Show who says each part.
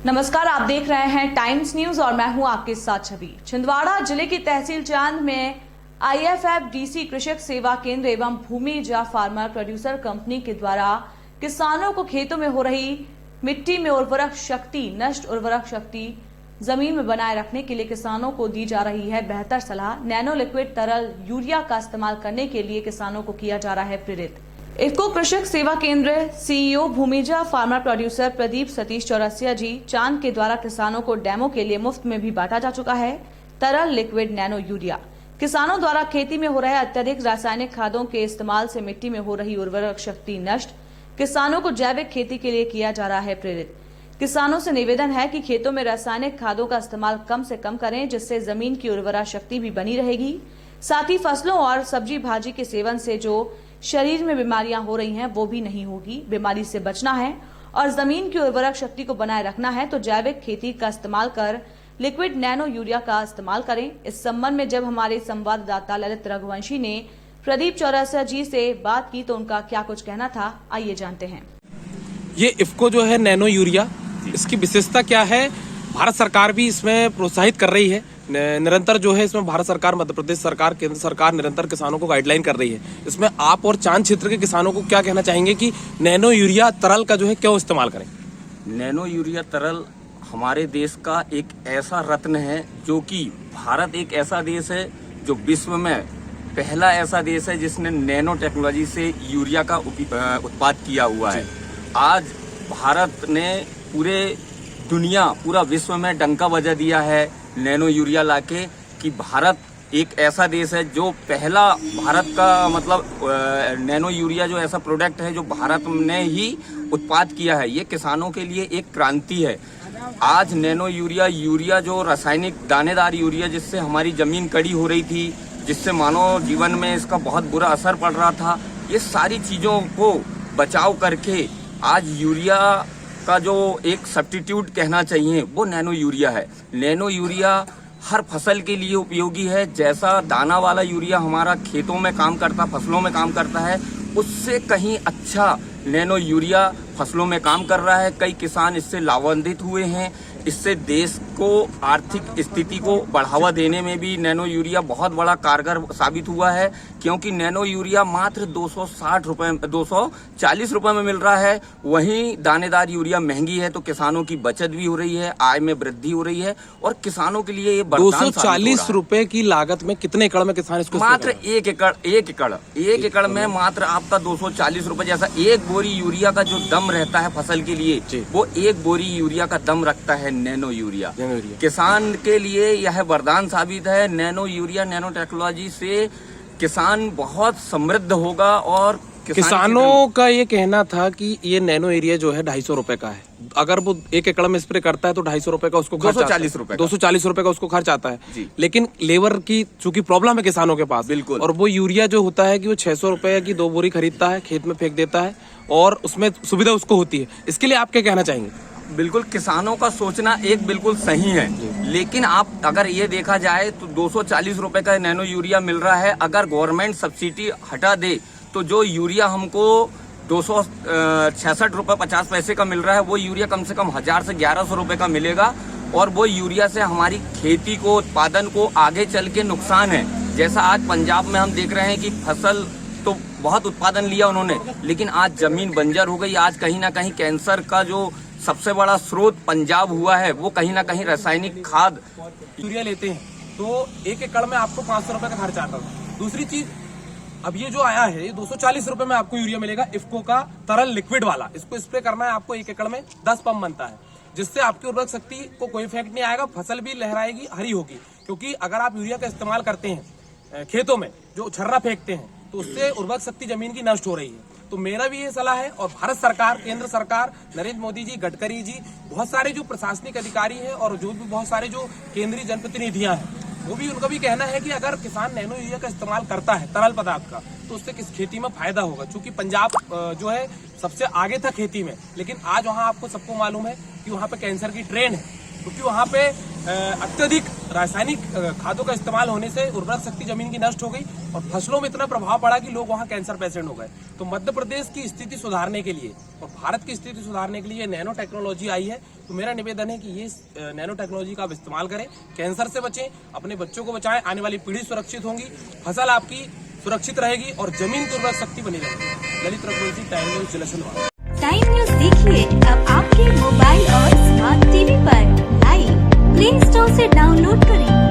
Speaker 1: नमस्कार, आप देख रहे हैं टाइम्स न्यूज और मैं हूं आपके साथ छवि। छिंदवाड़ा जिले की तहसील चांद में IFFDC कृषक सेवा केंद्र एवं भूमिजा फार्मर प्रोड्यूसर कंपनी के द्वारा किसानों को खेतों में हो रही मिट्टी में उर्वरक शक्ति नष्ट उर्वरक शक्ति जमीन में बनाए रखने के लिए किसानों को दी जा रही है बेहतर सलाह। नैनो लिक्विड तरल यूरिया का इस्तेमाल करने के लिए किसानों को किया जा रहा है प्रेरित। इफको कृषक सेवा केंद्र CEO Bhumija farmer producer Pradeep Satish Chaurasia ji Chand के द्वारा किसानों को डेमो के लिए मुफ्त में भी बांटा जा चुका है तरल लिक्विड नैनो यूरिया। किसानों द्वारा खेती में हो रहे अत्यधिक रासायनिक खादों के इस्तेमाल से मिट्टी में हो रही उर्वरक शक्ति नष्ट, किसानों को जैविक खेती के लिए किया जा रहा है प्रेरित। किसानों से निवेदन है कि खेतों में रासायनिक खादों का इस्तेमाल कम से कम करें, जिससे जमीन की उर्वरा शक्ति भी बनी रहेगी। साथ ही फसलों और सब्जी भाजी के सेवन से जो शरीर में बीमारियां हो रही हैं वो भी नहीं होगी। बीमारी से बचना है और जमीन की उर्वरक शक्ति को बनाए रखना है तो जैविक खेती का इस्तेमाल कर लिक्विड नैनो यूरिया का इस्तेमाल करें। इस संबंध में जब हमारे संवाददाता ललित रघुवंशी ने प्रदीप चौरसिया जी से बात की तो उनका क्या कुछ कहना था, आइए जानते हैं।
Speaker 2: ये इफको जो है नैनो यूरिया, इसकी विशेषता क्या है? भारत सरकार भी इसमें प्रोत्साहित कर रही है निरंतर। जो है इसमें भारत सरकार, मध्य प्रदेश सरकार, केंद्र सरकार निरंतर किसानों को गाइडलाइन कर रही है। इसमें आप और चांद क्षेत्र के किसानों को क्या कहना चाहेंगे कि नैनो यूरिया तरल का जो है क्यों इस्तेमाल करें?
Speaker 3: नैनो यूरिया तरल हमारे देश का एक ऐसा रत्न है, जो कि भारत एक ऐसा देश है जो विश्व में पहला ऐसा देश है जिसने नैनो टेक्नोलॉजी से यूरिया का उत्पाद किया हुआ है। आज भारत ने पूरा विश्व में डंका बजा दिया है नैनो यूरिया लाके कि भारत एक ऐसा देश है जो पहला, भारत का मतलब नैनो यूरिया जो ऐसा प्रोडक्ट है जो भारत ने ही उत्पाद किया है। ये किसानों के लिए एक क्रांति है। आज नैनो यूरिया जो रासायनिक दानेदार यूरिया जिससे हमारी जमीन कड़ी हो रही थी, जिससे मानव जीवन में इसका बहुत बुरा असर पड़ रहा था, ये सारी चीज़ों को बचाव करके आज यूरिया का जो एक सब्स्टिट्यूट कहना चाहिए वो नैनो यूरिया है। नैनो यूरिया हर फसल के लिए उपयोगी है। जैसा दाना वाला यूरिया हमारा खेतों में काम करता, फसलों में काम करता है, उससे कहीं अच्छा नैनो यूरिया फसलों में काम कर रहा है। कई किसान इससे लाभान्वित हुए हैं। इससे देश को आर्थिक स्थिति को बढ़ावा देने में भी नैनो यूरिया बहुत बड़ा कारगर साबित हुआ है, क्योंकि नैनो यूरिया मात्र 240 रुपए में मिल रहा है। वहीं दानेदार यूरिया महंगी है, तो किसानों की बचत भी हो रही है, आय में वृद्धि हो रही है और किसानों के लिए ये
Speaker 2: 240 रुपए की लागत में कितने एकड़ में किसान इसको?
Speaker 3: मात्र एक एकड़ में मात्र आपका 240 रुपए। जैसा एक बोरी यूरिया का जो दम रहता है फसल के लिए, वो एक बोरी यूरिया का दम रखता है नैनो यूरिया। किसान के लिए यह वरदान साबित है। नैनो यूरिया, नैनो टेक्नोलॉजी से किसान बहुत समृद्ध होगा। और
Speaker 2: किसानों का ये कहना था कि ये नैनो यूरिया जो है 250 रुपए का है। अगर वो एक एकड़ में स्प्रे करता है तो 250 रुपए का उसको खर्च, 240 रुपए का उसको खर्च आता है। लेकिन लेबर की चूंकि प्रॉब्लम है किसानों के पास,
Speaker 3: बिल्कुल,
Speaker 2: और वो यूरिया जो होता है कि वो 600 रुपए की 2 बोरी खरीदता है, खेत में फेंक देता है और उसमें सुविधा उसको होती है। इसके लिए आप क्या कहना चाहेंगे?
Speaker 3: बिल्कुल, किसानों का सोचना एक बिल्कुल सही है, लेकिन आप अगर ये देखा जाए तो 240 रुपए का नैनो यूरिया मिल रहा है। अगर गवर्नमेंट सब्सिडी हटा दे तो जो यूरिया हमको 266 रुपए 50 पैसे का मिल रहा है, वो यूरिया कम से कम 1000 से 1100 रुपए का मिलेगा। और वो यूरिया से हमारी खेती को, उत्पादन को आगे चल के नुकसान है। जैसा आज पंजाब में हम देख रहे हैं कि फसल तो बहुत उत्पादन लिया उन्होंने, लेकिन आज जमीन बंजर हो गई। आज कहीं ना कहीं कैंसर का जो सबसे बड़ा स्रोत पंजाब हुआ है, वो कहीं ना कहीं रासायनिक खाद
Speaker 2: यूरिया लेते हैं तो एक एकड़ में आपको 500 रुपए का खर्च आता है। दूसरी चीज, अब ये जो आया है, ये 240 रुपए में आपको यूरिया मिलेगा इफको का तरल लिक्विड वाला। इसको स्प्रे करना है आपको, एक एकड़ में 10 पंप बनता है, जिससे आपकी उर्वरक शक्ति को कोई इफेक्ट नहीं आएगा, फसल भी लहराएगी, हरी होगी। क्योंकि अगर आप यूरिया का इस्तेमाल करते हैं खेतों में, जो छर्रा फेंकते हैं, तो उससे उर्वरक शक्ति जमीन की नष्ट हो रही है। तो मेरा भी ये सलाह है, और भारत सरकार, केंद्र सरकार, नरेंद्र मोदी जी, गडकरी जी, बहुत सारे जो प्रशासनिक अधिकारी हैं और जो भी बहुत सारे जो केंद्रीय जनप्रतिनिधियां हैं, वो भी, उनका भी कहना है कि अगर किसान नैनो यूरिया का इस्तेमाल करता है तरल पदार्थ का, तो उससे किस खेती में फायदा होगा। क्योंकि पंजाब जो है सबसे आगे था खेती में, लेकिन आज वहाँ आपको सबको मालूम है कि वहाँ पे कैंसर की ट्रेन है, क्योंकि वहाँ पे अत्यधिक रासायनिक खादों का इस्तेमाल होने से उर्वरक शक्ति जमीन की नष्ट हो गई और फसलों में इतना प्रभाव पड़ा कि लोग वहां कैंसर पेशेंट हो गए। तो मध्य प्रदेश की स्थिति सुधारने के लिए और भारत की स्थिति सुधारने के लिए नैनो टेक्नोलॉजी आई है। तो मेरा निवेदन है कि ये नैनो टेक्नोलॉजी का आप इस्तेमाल करें, कैंसर से बचें, अपने बच्चों को बचाएं, आने वाली पीढ़ी सुरक्षित होंगी, फसल आपकी सुरक्षित रहेगी और जमीन की उर्वरक शक्ति बनी रहेगी। Lalit Raghuvanshi, time news, Jalsanwal.
Speaker 4: Time news देखिए अब आपके मोबाइल और स्मार्ट टीवी पर लाइव प्ले स्टोर से डाउनलोड करें।